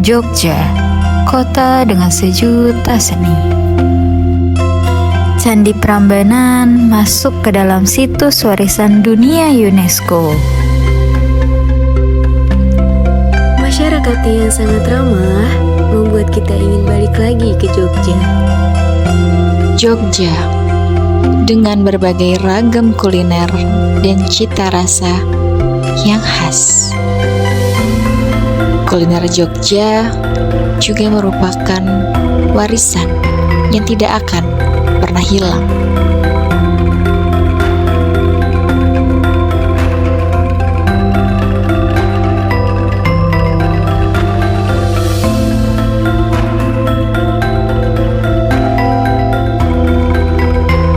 Jogja, kota dengan sejuta seni. Candi Prambanan masuk ke dalam situs warisan dunia UNESCO. Masyarakat yang sangat ramah membuat kita ingin balik lagi ke Jogja. Jogja, dengan berbagai ragam kuliner dan cita rasa yang khas. Kuliner Jogja juga merupakan warisan yang tidak akan pernah hilang.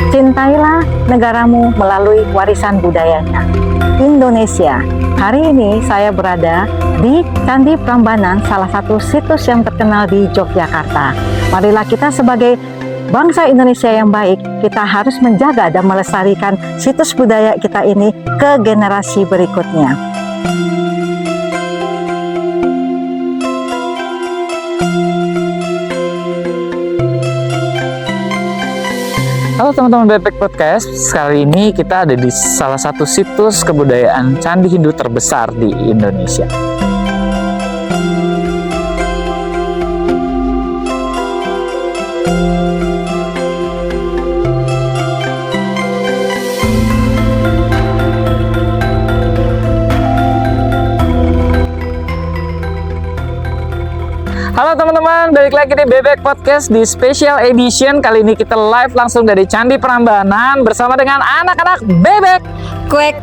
Cintailah negaramu melalui warisan budayanya. Indonesia. Hari ini saya berada di Candi Prambanan, salah satu situs yang terkenal di Yogyakarta. Marilah kita sebagai bangsa Indonesia yang baik, kita harus menjaga dan melestarikan situs budaya kita ini ke generasi berikutnya. Halo teman-teman Bebek Podcast, kali ini kita ada di salah satu situs kebudayaan Candi Hindu terbesar di Indonesia. Halo teman-teman, balik lagi di Bebek Podcast di special edition. Kali ini kita live langsung dari Candi Prambanan bersama dengan anak-anak Bebek. Kuek.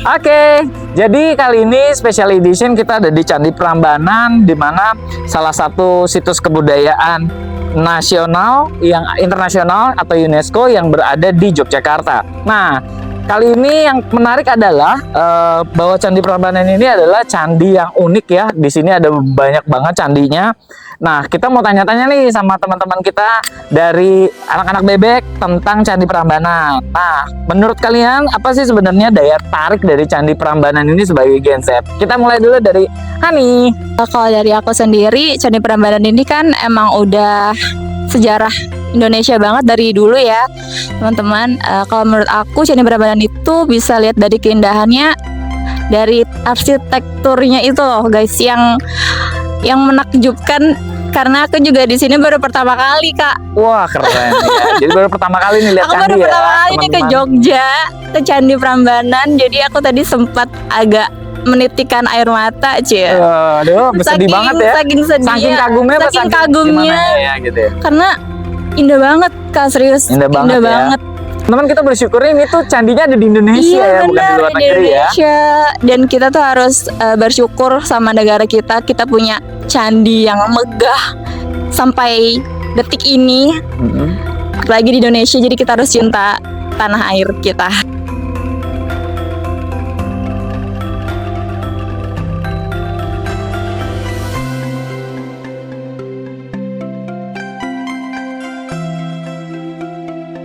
Oke, jadi kali ini special edition kita ada di Candi Prambanan, di mana salah satu situs kebudayaan nasional yang internasional atau UNESCO yang berada di Yogyakarta. Nah, kali ini yang menarik adalah bahwa Candi Prambanan ini adalah candi yang unik ya. Di sini ada banyak banget candinya. Nah, kita mau tanya-tanya nih sama teman-teman kita dari anak-anak Bebek tentang Candi Prambanan. Nah, menurut kalian apa sih sebenarnya daya tarik dari Candi Prambanan ini sebagai Gen Z? Kita mulai dulu dari Hani. Kalau dari aku sendiri, Candi Prambanan ini kan emang udah sejarah Indonesia banget dari dulu ya teman-teman. Kalau menurut aku Candi Prambanan itu bisa lihat dari keindahannya, dari arsitekturnya itu loh guys, yang menakjubkan, karena aku juga di sini baru pertama kali Kak. Wah, keren ya. Jadi baru pertama kali nih lihat Aku candi baru ya. pertama kali nih ke Jogja, ke Candi Prambanan. Jadi aku tadi sempat agak menitikan air mata, Cie. Aduh, sedih banget ya. Saking sedih. Saking kagumnya, saking kagumnya. Ya, gitu ya. Karena indah banget Kak, serius. Indah banget ya. Teman kita bersyukur ini tuh candinya ada di Indonesia Iya, ya, bukan di luar di negeri Indonesia. Dan kita tuh harus bersyukur sama negara kita. Kita punya candi yang megah sampai detik ini. Apalagi di Indonesia, jadi kita harus cinta tanah air kita.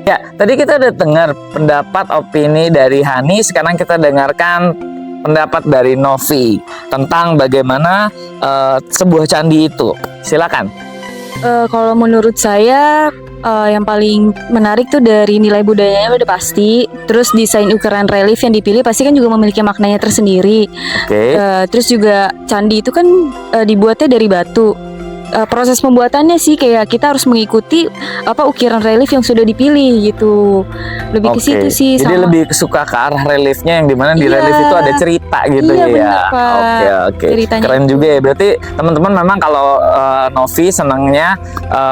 Ya, tadi kita udah dengar pendapat opini dari Hani. Sekarang kita dengarkan pendapat dari Novi tentang bagaimana sebuah candi itu. Silakan. Kalau menurut saya yang paling menarik tuh dari nilai budayanya udah pasti. Terus desain ukuran relief yang dipilih pasti kan juga memiliki maknanya tersendiri. Oke. Terus juga candi itu kan dibuatnya dari batu. Proses pembuatannya sih kayak kita harus mengikuti ukiran relief yang sudah dipilih gitu. Lebih ke situ sih. Jadi lebih suka ke arah reliefnya yang dimana di relief itu ada cerita gitu iya, ya. Bener, Pak. Oke. Ceritanya Keren juga ya. Berarti teman-teman memang kalau Novi senangnya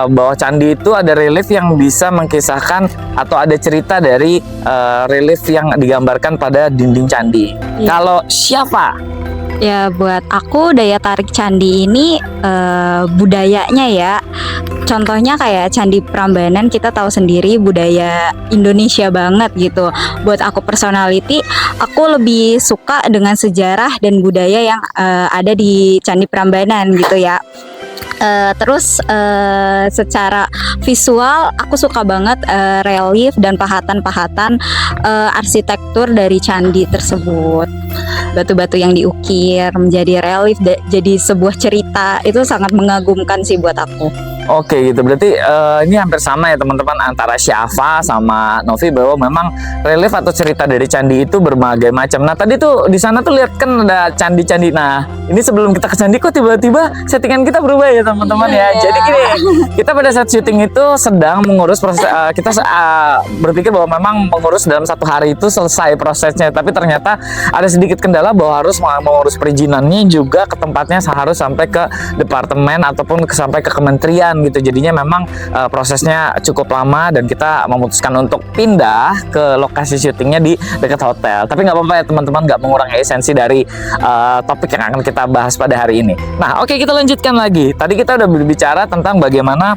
bahwa candi itu ada relief yang bisa mengkisahkan atau ada cerita dari relief yang digambarkan pada dinding candi. Iya. Kalau siapa? Ya, buat aku daya tarik candi ini budayanya ya. Contohnya kayak Candi Prambanan, kita tahu sendiri budaya Indonesia banget gitu. Buat aku personality, aku lebih suka dengan sejarah dan budaya yang ada di Candi Prambanan gitu ya. Terus secara visual aku suka banget relief dan pahatan-pahatan arsitektur dari candi tersebut. batu-batu yang diukir menjadi relief, jadi sebuah cerita. Itu sangat mengagumkan sih buat aku. Oke gitu, berarti ini hampir sama ya teman-teman antara Syafa sama Novi, bahwa memang relief atau cerita dari candi itu berbagai macam. Nah tadi tuh di sana tuh lihat kan ada candi-candi. Nah ini sebelum kita ke candi kok tiba-tiba settingan kita berubah ya teman-teman ya. Jadi gini, kita pada saat syuting itu sedang mengurus proses, kita berpikir bahwa memang mengurus dalam 1 hari itu selesai prosesnya, tapi ternyata ada sedikit kendala bahwa harus mengurus perizinannya juga ke tempatnya, harus sampai ke departemen ataupun sampai ke kementerian gitu. Jadinya memang prosesnya cukup lama dan kita memutuskan untuk pindah ke lokasi syutingnya di dekat hotel. Tapi nggak apa-apa ya teman-teman, nggak mengurangi esensi dari topik yang akan kita bahas pada hari ini. Nah oke, kita lanjutkan lagi. Tadi kita udah berbicara tentang bagaimana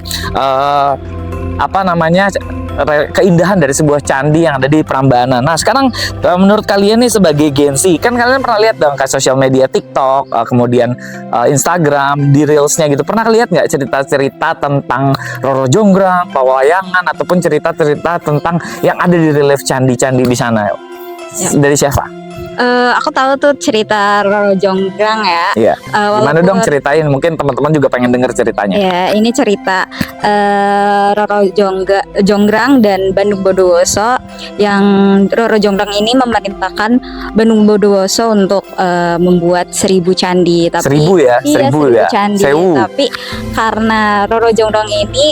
keindahan dari sebuah candi yang ada di Prambanan. Nah sekarang menurut kalian nih sebagai Gen Z, kan kalian pernah lihat dong kayak sosial media TikTok, kemudian Instagram, di Reels-nya gitu, pernah lihat nggak cerita-cerita tentang Roro Jonggrang, pewayangan, ataupun cerita-cerita tentang yang ada di relief candi-candi di sana? Dari siapa? Aku tahu tuh cerita Roro Jonggrang ya. Iya. Gimana dong ceritain? Mungkin teman-teman juga pengen dengar ceritanya. Ya, ini cerita Roro Jonggrang dan Bandung Bondowoso. Yang Roro Jonggrang ini memerintahkan Bandung Bondowoso untuk membuat 1000 candi. Tapi 1000 ya? Iya, 1000 ya? candi. Sewu. Tapi karena Roro Jonggrang ini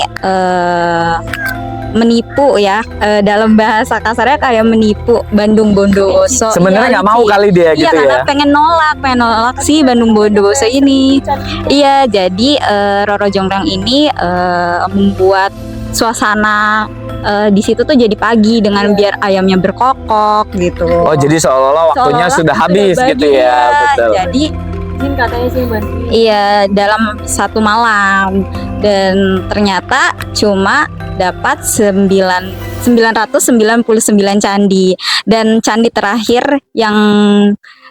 menipu ya, dalam bahasa kasarnya kayak menipu Bandung Bondowoso. Sebenarnya nggak mau kali dia gitu karena ya. pengen nolak sih Bandung Bondowoso ini. Iya, jadi Roro Jonggrang ini membuat suasana di situ tuh jadi pagi dengan biar ayamnya berkokok gitu. Oh, jadi seolah-olah waktunya sudah habis bagi, gitu ya. Betul. Jadi katanya sih bantuin. iya, dalam 1 malam, dan ternyata cuma dapat 999 candi, dan candi terakhir yang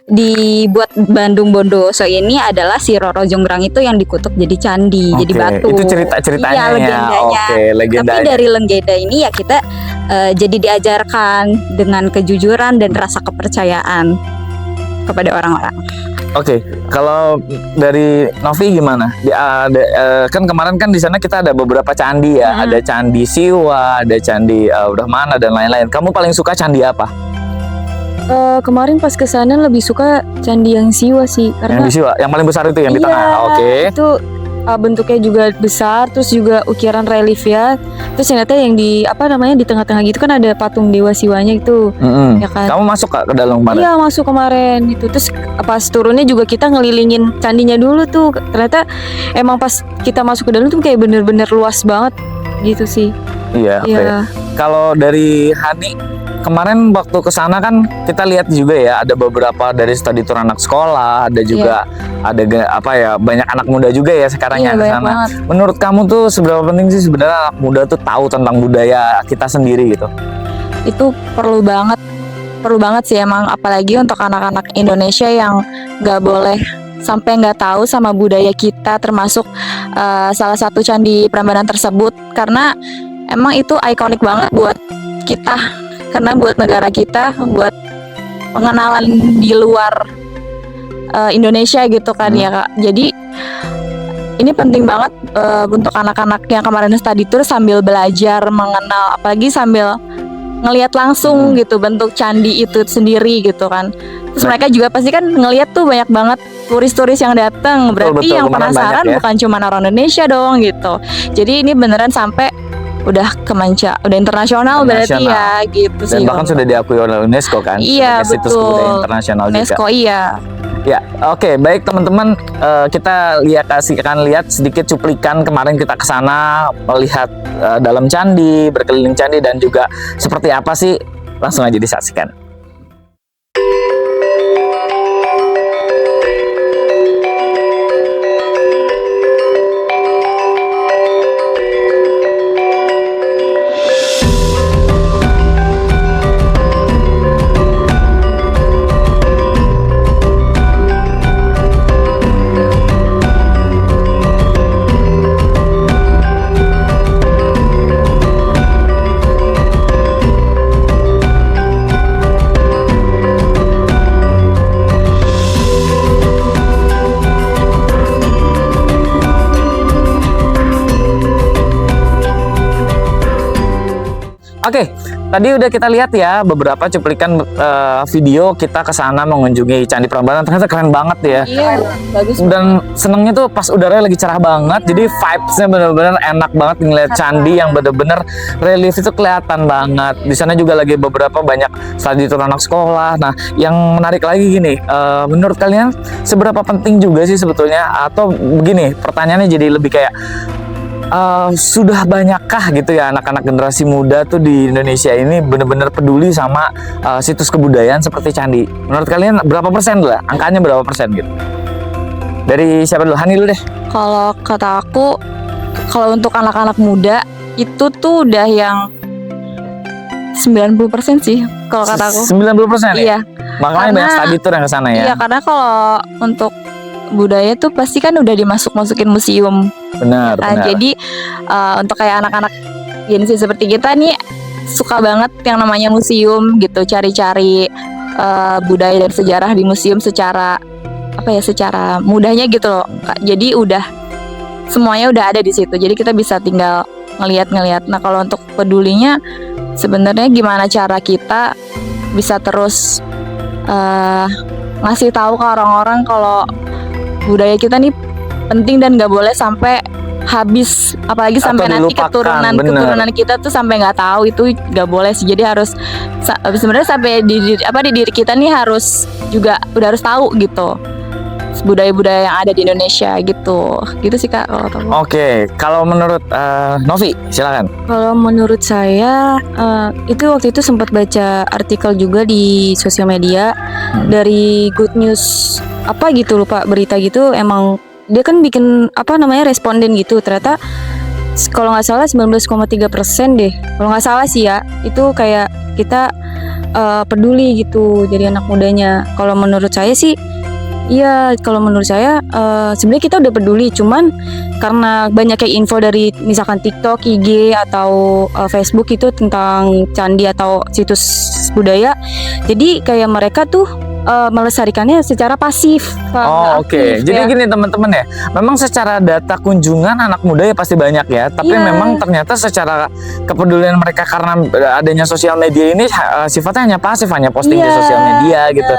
dibuat Bandung Bondowoso ini adalah si Roro Jonggrang itu yang dikutuk jadi candi, jadi batu. Itu ceritanya Iya, ya. legendanya. Oke, legendanya. Tapi dari legenda ini ya kita jadi diajarkan dengan kejujuran dan rasa kepercayaan kepada orang-orang. Oke, kalau dari Novi gimana? Kan kemarin kan di sana kita ada beberapa candi ya, ada candi Siwa, ada candi Brahmana dan lain-lain. Kamu paling suka candi apa? Kemarin pas kesana lebih suka candi yang Siwa sih, karena Yang di Siwa, yang paling besar itu yang di tengah. Oke. itu bentuknya juga besar, terus juga ukiran relief ya. Terus ternyata yang di di tengah-tengah gitu kan ada patung Dewa Siwanya gitu. Ya kan. Kamu masuk ke dalam kemarin? Iya, masuk kemarin itu. Terus pas turunnya juga kita ngelilingin candinya dulu tuh. Ternyata emang pas kita masuk ke dalam tuh kayak bener-bener luas banget gitu sih. Iya. Iya. Kalau dari Hani, kemarin waktu ke sana kan kita lihat juga ya, ada beberapa dari study tour anak sekolah, ada juga ada banyak anak muda juga ya sekarang yang ke banyak sana. banget. Menurut kamu tuh seberapa penting sih sebenarnya anak muda tuh tahu tentang budaya kita sendiri gitu? Itu perlu banget sih emang, apalagi untuk anak-anak Indonesia yang nggak boleh sampai nggak tahu sama budaya kita, termasuk salah satu candi Prambanan tersebut, karena emang itu ikonik banget buat kita, karena buat negara kita, buat pengenalan di luar Indonesia gitu kan ya Kak. Jadi ini penting banget untuk anak-anak yang kemarin study tour sambil belajar mengenal, apalagi sambil ngelihat langsung gitu bentuk candi itu sendiri gitu kan. Terus mereka juga pasti kan ngelihat tuh banyak banget turis-turis yang datang. Berarti betul, yang kemarin penasaran banyak ya. bukan cuma orang Indonesia dong gitu. Jadi ini beneran sampai udah udah internasional berarti ya gitu Dan sih. bahkan sudah diakui oleh UNESCO kan? Iya, sebagai situs betul. budaya internasional juga. UNESCO iya. Ya, oke, baik teman-teman, kita akan lihat sedikit cuplikan kemarin kita ke sana melihat dalam candi, berkeliling candi, dan juga seperti apa sih, langsung aja disaksikan. Oke, tadi udah kita lihat ya beberapa cuplikan video kita ke sana mengunjungi Candi Prambanan. Ternyata keren banget ya. Iya, bagus. Dan senengnya tuh pas udaranya lagi cerah banget, jadi vibes-nya bener-bener enak banget ngeliat candi yang bener-bener relief itu kelihatan banget. Di sana juga lagi beberapa banyak studi tour anak sekolah. Nah, yang menarik lagi gini, menurut kalian seberapa penting juga sih sebetulnya, atau begini pertanyaannya jadi lebih kayak sudah banyakkah gitu ya anak-anak generasi muda tuh di Indonesia ini bener-bener peduli sama situs kebudayaan seperti candi? Menurut kalian berapa persen lah? Angkanya berapa persen gitu? Dari siapa dulu? Hani dulu deh. Kalau kata aku, kalau untuk anak-anak muda itu tuh udah yang 90% sih kalau kata aku. 90% ya? Iya. Makanya banyak studi tour yang ke sana ya. Iya, karena kalau untuk budaya tuh pasti kan udah dimasukin museum. Benar, Nah, benar. jadi untuk kayak anak-anak Gen Z seperti kita nih suka banget yang namanya museum gitu, cari-cari budaya dan sejarah di museum secara secara mudahnya gitu loh, Kak. Jadi udah semuanya udah ada di situ. Jadi kita bisa tinggal ngelihat. Nah, kalau untuk pedulinya sebenarnya gimana cara kita bisa terus ngasih tahu ke orang-orang kalau budaya kita nih penting dan nggak boleh sampai habis, apalagi sampai nanti dilupakan, keturunan kita tuh sampai nggak tahu, itu nggak boleh sih. Jadi harus sebenarnya sampai di diri kita nih harus juga udah harus tahu gitu budaya-budaya yang ada di Indonesia gitu sih Kak kalau aku. Oke, kalau menurut Novi silakan. Kalau menurut saya itu waktu itu sempat baca artikel juga di sosial media dari Good News apa gitu, lupa berita gitu. Emang dia kan bikin responden gitu, ternyata kalau nggak salah 19,3% deh kalau nggak salah sih ya, itu kayak kita peduli gitu jadi anak mudanya. Kalau menurut saya sih iya, kalau menurut saya sebenarnya kita udah peduli, cuman karena banyaknya info dari misalkan TikTok, IG atau Facebook itu tentang candi atau situs budaya, jadi kayak mereka tuh melestarikannya secara pasif. Oh, oke. Jadi gini teman-teman ya, memang secara data kunjungan anak muda ya pasti banyak ya, tapi Iya. memang ternyata secara kepedulian mereka karena adanya sosial media ini sifatnya hanya pasif, hanya posting di Iya, sosial media gitu.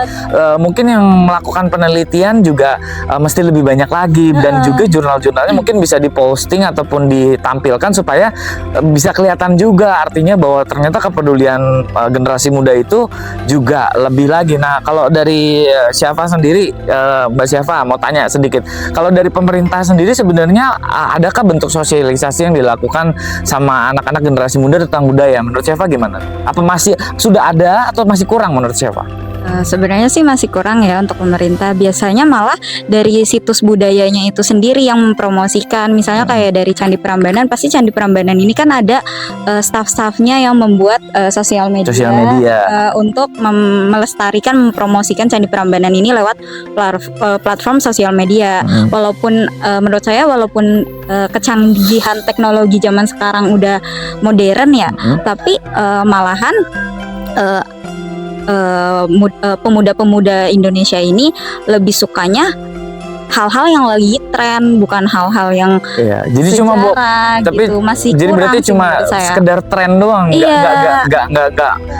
Mungkin yang melakukan penelitian juga mesti lebih banyak lagi, dan juga jurnal-jurnalnya mungkin bisa diposting ataupun ditampilkan supaya bisa kelihatan juga, artinya bahwa ternyata kepedulian generasi muda itu juga lebih lagi. Nah, kalau dari Syafa sendiri, Mbak Syafa mau tanya sedikit. Kalau dari pemerintah sendiri sebenarnya adakah bentuk sosialisasi yang dilakukan sama anak-anak generasi muda tentang budaya? Menurut Syafa gimana? Apa masih sudah ada atau masih kurang menurut Syafa? Sebenarnya sih masih kurang ya untuk pemerintah. Biasanya malah dari situs budayanya itu sendiri yang mempromosikan. Misalnya kayak dari Candi Prambanan, pasti Candi Prambanan ini kan ada staff-staffnya yang membuat sosial media, untuk melestarikan, mempromosikan Candi Prambanan ini lewat platform sosial media. Walaupun menurut saya kecanggihan teknologi zaman sekarang udah modern ya, tapi malahan pemuda-pemuda Indonesia ini lebih sukanya hal-hal yang lagi tren, bukan hal-hal yang Iya, jadi cuma tapi gitu. Masih jadi kurang berarti sih cuma menurut saya. sekedar tren doang, Iya.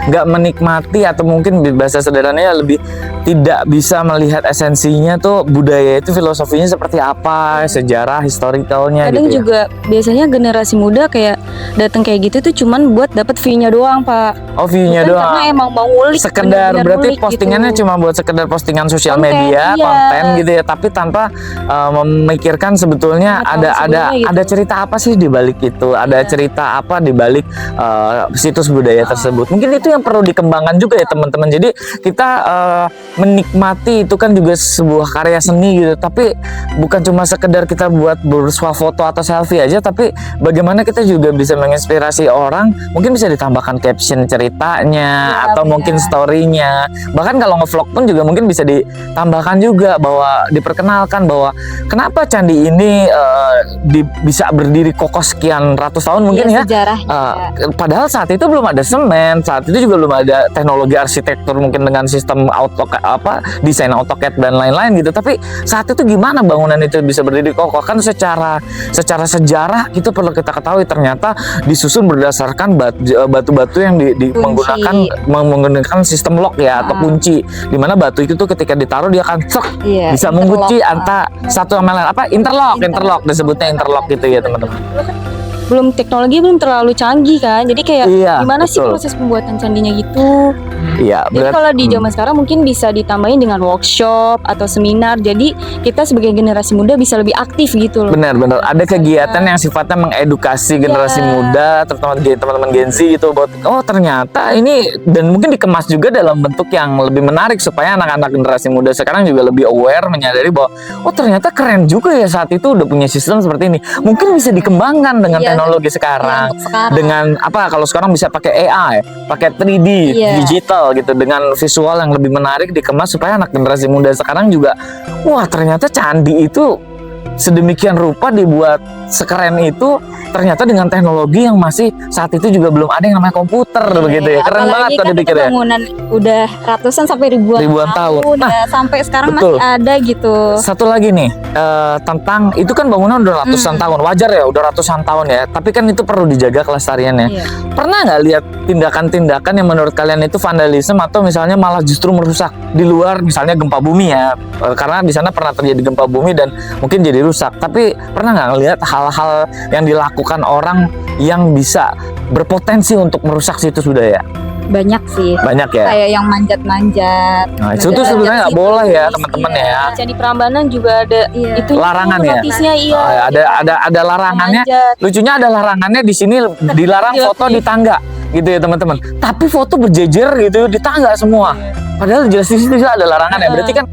nggak menikmati, atau mungkin bahasa sederhananya lebih tidak bisa melihat esensinya tuh budaya itu filosofinya seperti apa, sejarah historicalnya Kadang gitu ya. juga biasanya generasi muda kayak datang kayak gitu tuh cuman buat dapat view-nya doang, Pak. Oh, view-nya Bukan doang. karena emang mau ngulik, Sekedar bener-bener berarti ngulik postingannya gitu. cuma buat sekedar postingan sosial Konten, media, iya. konten gitu ya, tapi tanpa memikirkan sebetulnya Nggak tahu sebelumnya gitu. ada cerita apa sih di balik itu, ada cerita apa di balik situs budaya tersebut. Mungkin itu yang perlu dikembangkan juga ya teman-teman. Jadi kita menikmati itu kan juga sebuah karya seni gitu, tapi bukan cuma sekedar kita buat bersuah foto atau selfie aja, tapi bagaimana kita juga bisa menginspirasi orang. Mungkin bisa ditambahkan caption ceritanya, atau mungkin story-nya. Bahkan kalau nge-vlog pun juga mungkin bisa ditambahkan juga bahwa diperkenalkan mempersoalkan bahwa kenapa candi ini bisa berdiri kokoh sekian ratus tahun mungkin ya. Sejarahnya. Padahal saat itu belum ada semen, saat itu juga belum ada teknologi arsitektur mungkin dengan sistem desain AutoCAD dan lain-lain gitu. Tapi saat itu gimana bangunan itu bisa berdiri kokoh? Kan secara sejarah itu perlu kita ketahui, ternyata disusun berdasarkan batu-batu yang menggunakan sistem lock ya atau kunci, dimana batu itu tuh ketika ditaruh dia akan bisa mengunci antara satu sama lain, interlock disebutnya interlock gitu ya teman-teman. Belum teknologi belum terlalu canggih kan, jadi kayak gimana sih betul. proses pembuatan candinya gitu. Iya, Jadi kalau di zaman sekarang mungkin bisa ditambahin dengan workshop atau seminar, jadi kita sebagai generasi muda bisa lebih aktif gitu loh. benar ada kegiatan yang sifatnya mengedukasi generasi muda, terutama teman-teman Gen Z gitu, buat ternyata ini, dan mungkin dikemas juga dalam bentuk yang lebih menarik supaya anak-anak generasi muda sekarang juga lebih aware, menyadari bahwa ternyata keren juga ya saat itu udah punya sistem seperti ini, mungkin bisa dikembangkan dengan teknologi sekarang. Dengan kalau sekarang bisa pakai AI, pakai 3D digital gitu, dengan visual yang lebih menarik dikemas supaya anak generasi muda sekarang juga ternyata candi itu sedemikian rupa dibuat sekeren itu, ternyata dengan teknologi yang masih saat itu juga belum ada yang namanya komputer begitu ya. Keren banget kalau dipikir ya. Bangunan udah ratusan sampai ribuan tahun. Sampai sekarang masih ada gitu. Satu lagi nih tentang itu kan bangunan udah ratusan tahun, wajar ya udah ratusan tahun ya. Tapi kan itu perlu dijaga kelestariannya. Pernah nggak lihat tindakan-tindakan yang menurut kalian itu vandalisme atau misalnya malah justru merusak di luar, misalnya gempa bumi ya, karena di sana pernah terjadi gempa bumi dan mungkin jadi rusak. Tapi pernah nggak ngelihat hal-hal yang dilakukan orang yang bisa berpotensi untuk merusak situs budaya? Banyak sih. Banyak ya. Kayak yang manjat-manjat. Nah, itu tuh sebenarnya nggak boleh ya teman-teman ya. Candi Prambanan juga ada itu Larangan ya. notisnya Ada larangannya. Manjat. Lucunya ada larangannya di sini, dilarang foto di tangga gitu ya teman-teman. Tapi foto berjejer gitu di tangga semua. Padahal jelas di situ ada larangan ya. Berarti kan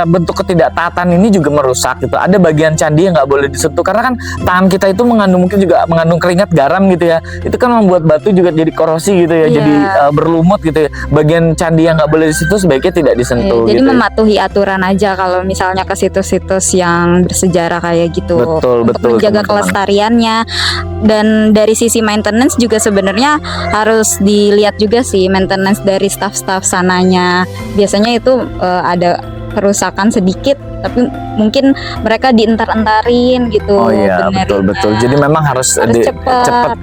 bentuk ketidaktaatan ini juga merusak gitu. Ada bagian candi yang nggak boleh disentuh karena kan tangan kita itu mungkin juga mengandung keringat, garam gitu ya. Itu kan membuat batu juga jadi korosi gitu ya, jadi berlumut gitu ya. Bagian candi yang nggak boleh disentuh sebaiknya tidak disentuh. Jadi gitu mematuhi aturan aja kalau misalnya ke situs-situs yang bersejarah kayak gitu. Betul, untuk betul, menjaga teman-teman. kelestariannya. Dan dari sisi maintenance juga sebenarnya harus dilihat juga sih maintenance dari staff-staff sananya. Biasanya itu ada kerusakan sedikit, tapi mungkin mereka dientar-entarin gitu. Oh iya, betul. Jadi memang harus cepat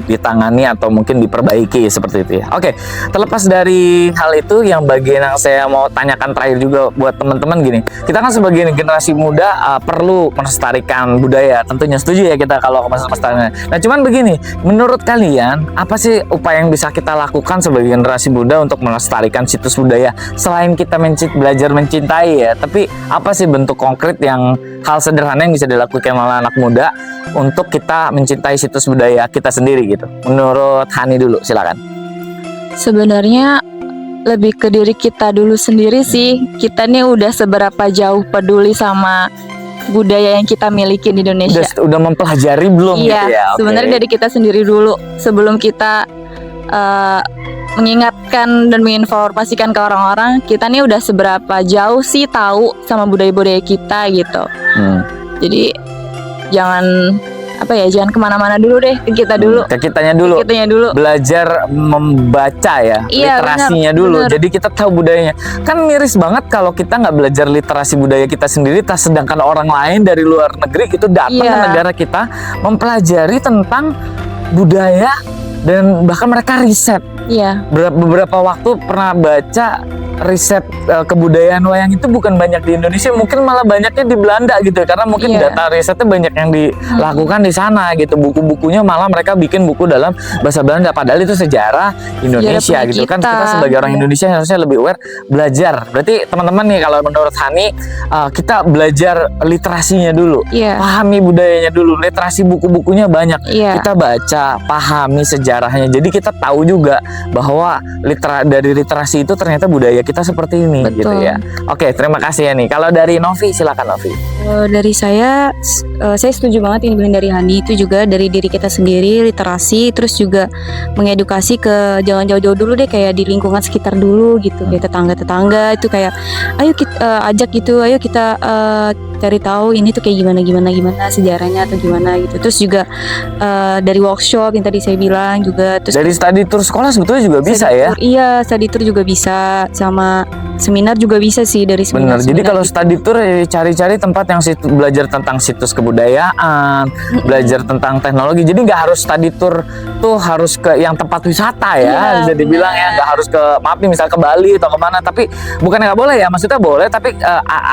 ditangani atau mungkin diperbaiki seperti itu ya. Oke, terlepas dari hal itu, yang bagian yang saya mau tanyakan terakhir juga buat teman-teman gini. Kita kan sebagai generasi muda perlu melestarikan budaya. Tentunya setuju ya kita kalau melestarikan. Nah, cuman begini, menurut kalian apa sih upaya yang bisa kita lakukan sebagai generasi muda untuk melestarikan situs budaya selain kita belajar mencintai ya, tapi apa sih bentuk konkret yang hal sederhana yang bisa dilakukan oleh anak muda untuk kita mencintai situs budaya kita sendiri gitu? Menurut Hani dulu, silakan. Sebenarnya lebih ke diri kita dulu sendiri sih. Kita nih udah seberapa jauh peduli sama budaya yang kita miliki di Indonesia. Udah mempelajari belum gitu ya? Sebenarnya dari kita sendiri dulu sebelum kita mengingatkan dan menginformasikan ke orang-orang, kita nih udah seberapa jauh sih tahu sama budaya-budaya kita gitu. Jadi jangan jangan kemana-mana dulu deh, ke kita dulu. Ke kitanya dulu. Belajar membaca ya, literasinya dulu. Jadi kita tahu budayanya. Kan miris banget kalau kita nggak belajar literasi budaya kita sendiri, sedangkan orang lain dari luar negeri itu datang ke negara kita mempelajari tentang budaya dan bahkan mereka riset. Beberapa waktu pernah baca riset kebudayaan wayang itu bukan banyak di Indonesia, mungkin malah banyaknya di Belanda gitu, karena mungkin data risetnya banyak yang dilakukan di sana gitu. Buku-bukunya malah mereka bikin buku dalam bahasa Belanda, padahal itu sejarah Indonesia gitu kan. Kita sebagai orang Indonesia harusnya lebih aware, belajar. Berarti teman-teman nih, kalau menurut Hani, kita belajar literasinya dulu, pahami budayanya dulu, literasi buku-bukunya banyak, kita baca, pahami sejarahnya, jadi kita tahu juga bahwa dari literasi itu ternyata budaya kita seperti ini gitu Betul. ya. Oke, terima kasih ya nih. Kalau dari Novi, silakan Novi. Dari saya setuju banget ini dari Hani, itu juga dari diri kita sendiri, literasi, terus juga mengedukasi ke jangan jauh-jauh dulu deh, kayak di lingkungan sekitar dulu gitu, kayak tetangga-tetangga itu kayak ayo kita ajak gitu, ayo kita cari tahu ini tuh kayak gimana sejarahnya atau gimana gitu. Terus juga dari workshop yang tadi saya bilang juga, terus Dari study tour sekolah sebetulnya juga bisa study ya. tour, iya, study tour juga bisa, sama seminar juga bisa sih, dari Bener. seminar. Jadi kalau study tour cari-cari tempat yang belajar tentang situs kebudayaan, belajar tentang teknologi. Jadi nggak harus study tour tuh harus ke yang tempat wisata ya, Iya, bisa dibilang ya. Nggak harus ke, maaf nih, misal ke Bali atau kemana. Tapi bukannya nggak boleh ya, maksudnya boleh. Tapi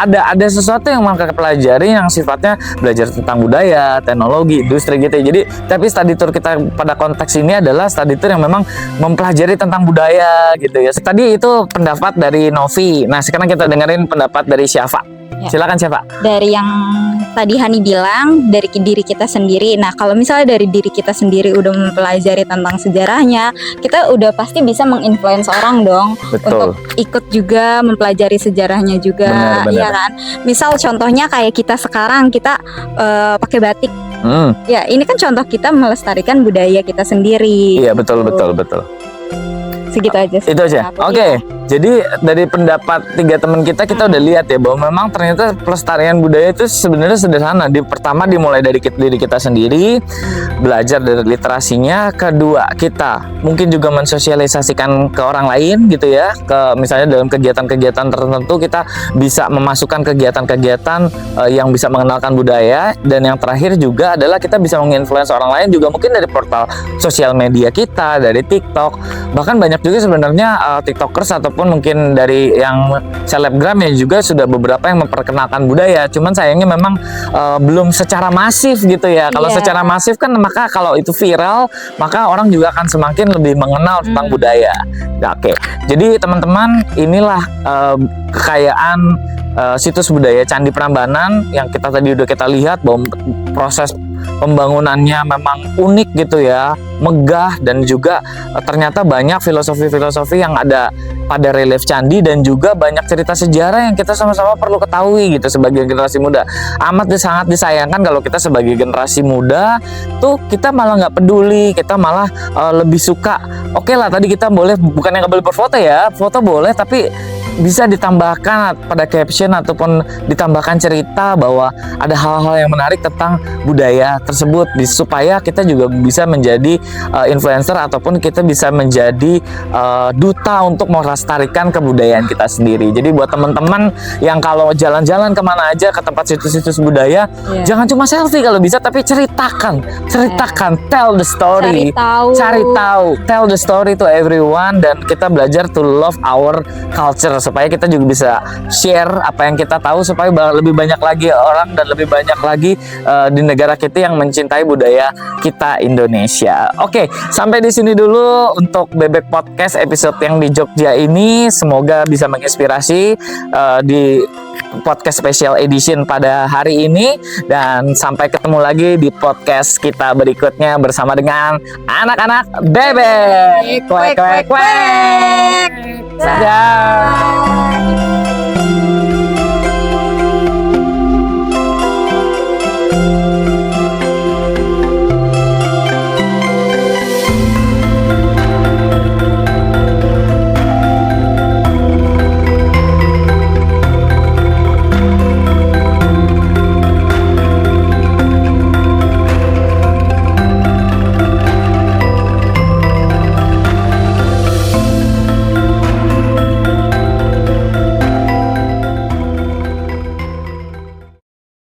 ada sesuatu yang mereka pelajari yang sifatnya belajar tentang budaya, teknologi, industri gitu. Jadi tapi study tour kita pada konteks ini adalah study tour yang memang mempelajari tentang budaya gitu ya. Tadi itu pendapat dari Novi. Nah sekarang kita dengerin pendapat dari Syafa. Ya. Silakan Syafa. Dari yang tadi Hani bilang, dari diri kita sendiri. Nah, kalau misalnya dari diri kita sendiri udah mempelajari tentang sejarahnya, kita udah pasti bisa menginfluence orang dong. Betul. Untuk ikut juga mempelajari sejarahnya juga, Benar. iya kan? Misal contohnya kayak kita sekarang, kita pakai batik. Ya, ini kan contoh kita melestarikan budaya kita sendiri. Iya betul. Segitu aja sih. Itu aja. Aku, Oke. iya. Jadi dari pendapat tiga teman kita udah lihat ya bahwa memang ternyata pelestarian budaya itu sebenarnya sederhana. Pertama dimulai dari diri kita sendiri, belajar dari literasinya. Kedua, kita mungkin juga mensosialisasikan ke orang lain gitu ya. Ke misalnya dalam kegiatan-kegiatan tertentu kita bisa memasukkan kegiatan-kegiatan yang bisa mengenalkan budaya. Dan yang terakhir juga adalah kita bisa menginfluence orang lain juga mungkin dari portal sosial media kita, dari TikTok. Bahkan banyak juga sebenarnya TikTokers ataupun mungkin dari yang selebgram ya juga sudah beberapa yang memperkenalkan budaya. Cuman sayangnya memang belum secara masif gitu ya. Kalau Iya. secara masif kan maka kalau itu viral maka orang juga akan semakin lebih mengenal tentang budaya. Nah, oke. Jadi teman-teman, inilah kekayaan situs budaya Candi Prambanan yang kita tadi udah kita lihat bahwa proses pembangunannya memang unik gitu ya, megah, dan juga ternyata banyak filosofi-filosofi yang ada pada relief candi dan juga banyak cerita sejarah yang kita sama-sama perlu ketahui gitu sebagai generasi muda. Sangat disayangkan kalau kita sebagai generasi muda tuh kita malah nggak peduli, kita malah lebih suka, oke lah tadi kita boleh, bukan yang nggak boleh berfoto ya, foto boleh tapi bisa ditambahkan pada caption ataupun ditambahkan cerita bahwa ada hal-hal yang menarik tentang budaya tersebut supaya kita juga bisa menjadi influencer ataupun kita bisa menjadi duta untuk melestarikan kebudayaan kita sendiri. Jadi buat teman-teman yang kalau jalan-jalan kemana aja ke tempat situs-situs budaya, Iya. jangan cuma selfie kalau bisa, tapi ceritakan, tell the story, cari tahu, tell the story to everyone, dan kita belajar to love our culture supaya kita juga bisa share apa yang kita tahu supaya lebih banyak lagi orang dan lebih banyak lagi di negara kita yang mencintai budaya kita Indonesia. Oke, sampai di sini dulu untuk Bebek Podcast episode yang di Jogja ini. Semoga bisa menginspirasi di podcast special edition pada hari ini, dan sampai ketemu lagi di podcast kita berikutnya bersama dengan anak-anak bebek. Kwek kwek kwek. Dadah.